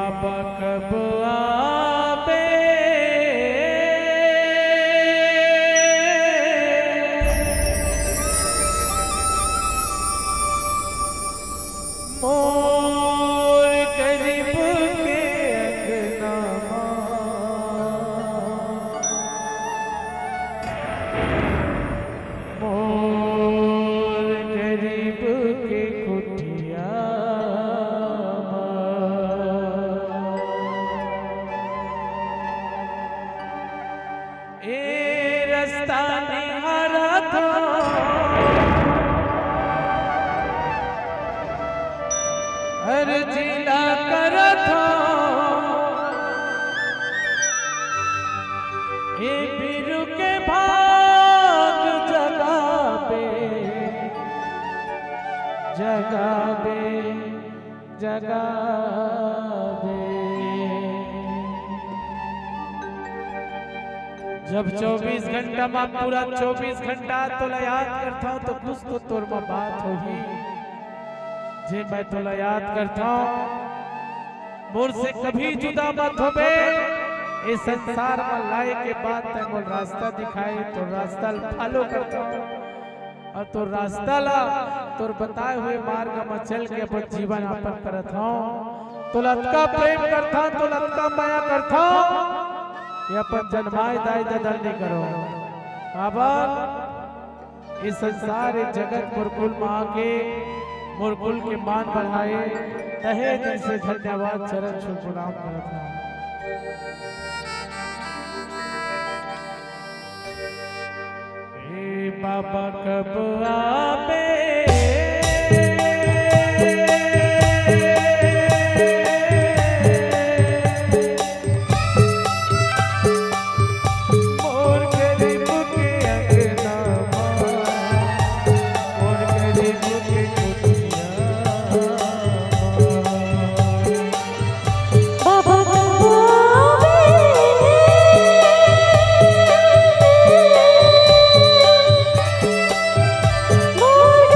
बाबा कब आवे मोर गरीब के अंगना मोर गरीब के कुटिया ए रास्ता निहारा था हर जिला कर था ए बीरू के भाग जगावे जगावे जगावे जब 24 घंटा में पूरा 24 घंटा तो याद करता हूँ तो कुछ तो तोर में बात होगी जे मैं तो याद करता हूँ मोर से कभी जुदा मत होबे इस संसार में लाए के बाद ते मोर रास्ता दिखाए तो रास्ता फॉलो करता हूँ और तो रास्ता ला तोर बताए हुए मार्ग में चल के अपन जीवन यापन करत हूँ तो लटका प्रेम करता तो लटका माया करता ये अपन जन्माए दाई ददल नहीं करो बाबा इस संसार इस जगत मुरकुल माँ के मुरकुल के मान बढ़ाए तहे दिल से धन्यवाद चरण छू प्रणाम करता हूँ हे बाबा कब आवे मोर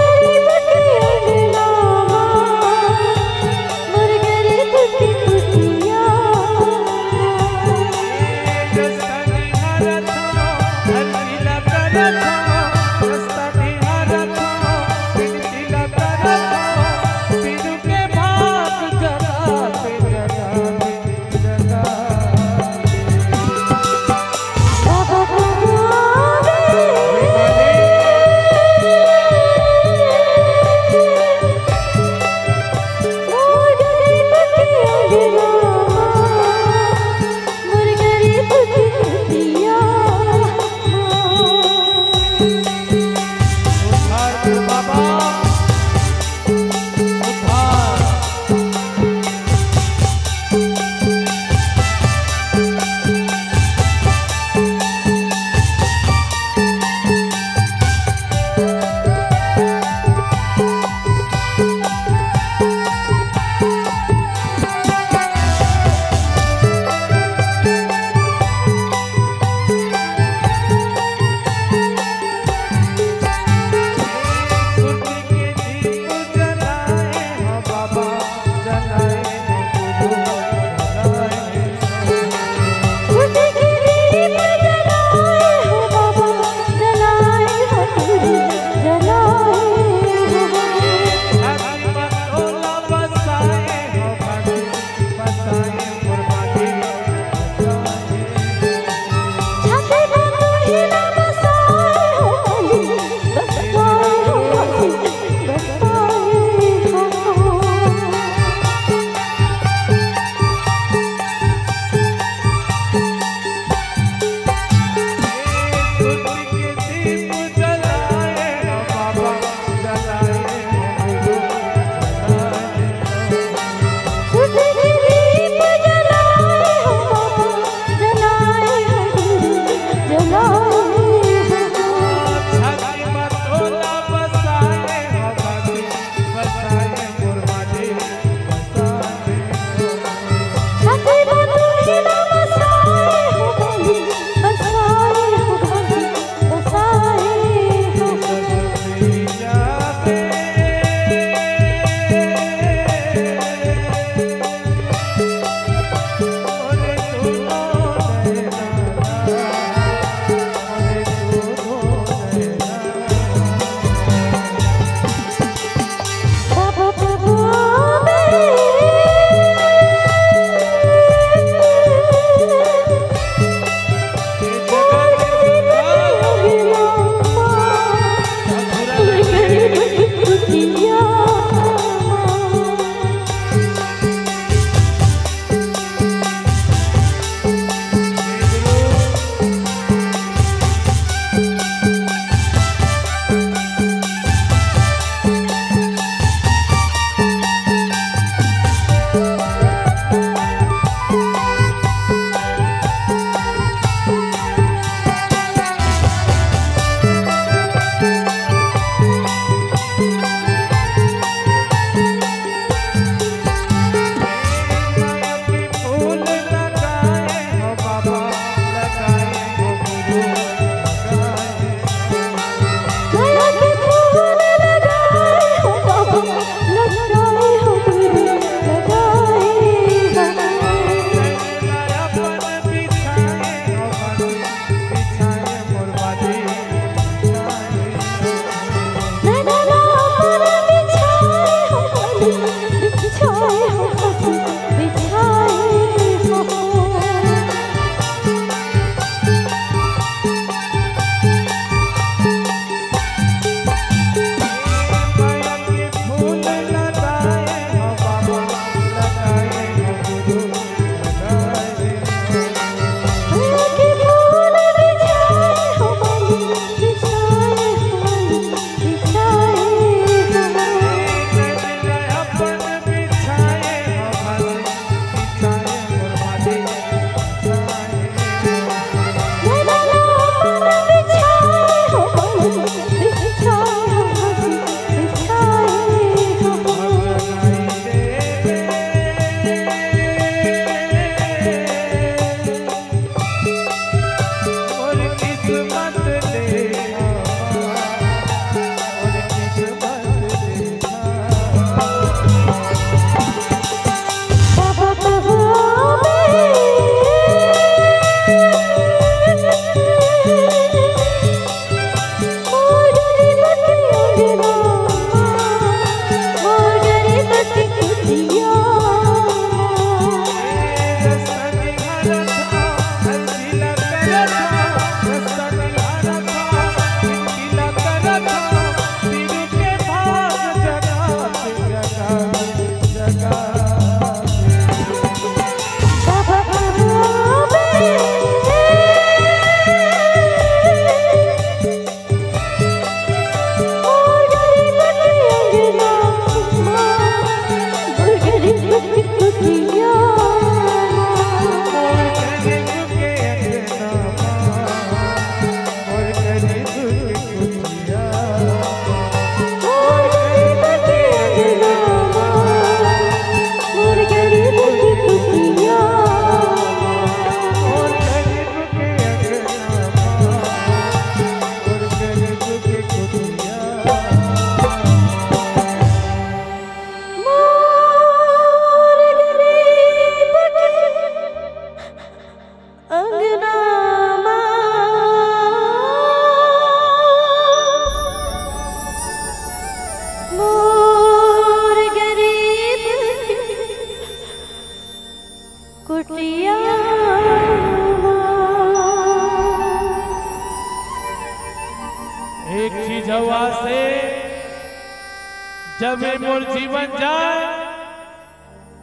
जब ये मोर जीवन जाए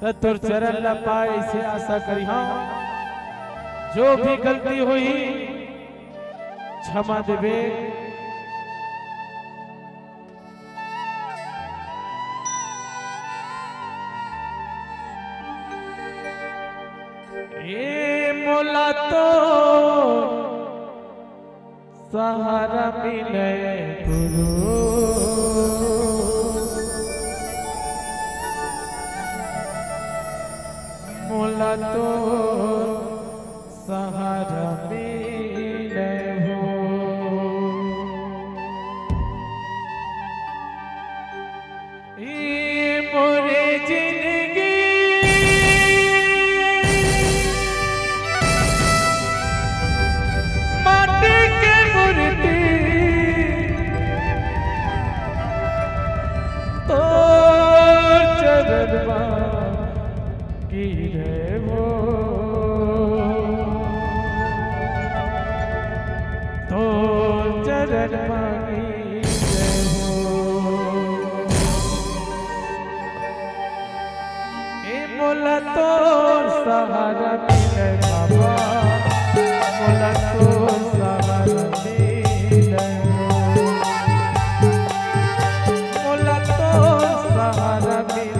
तो तोर चरण ला पाए से आशा करी हाँ। जो भी गलती हुई क्षमा देवे। ए मोला तो सहारा मिले गुरु, मोला तो सहारा मिले हो। ये मोरे जिंदगी माटी के मूर्ति तो चरण गिरे वो, तो चरण गिरे वो। ए मोला तो सहारा मिले बाबा, मोला तो सहारा मिले हो, मोला तो सहारा मिले।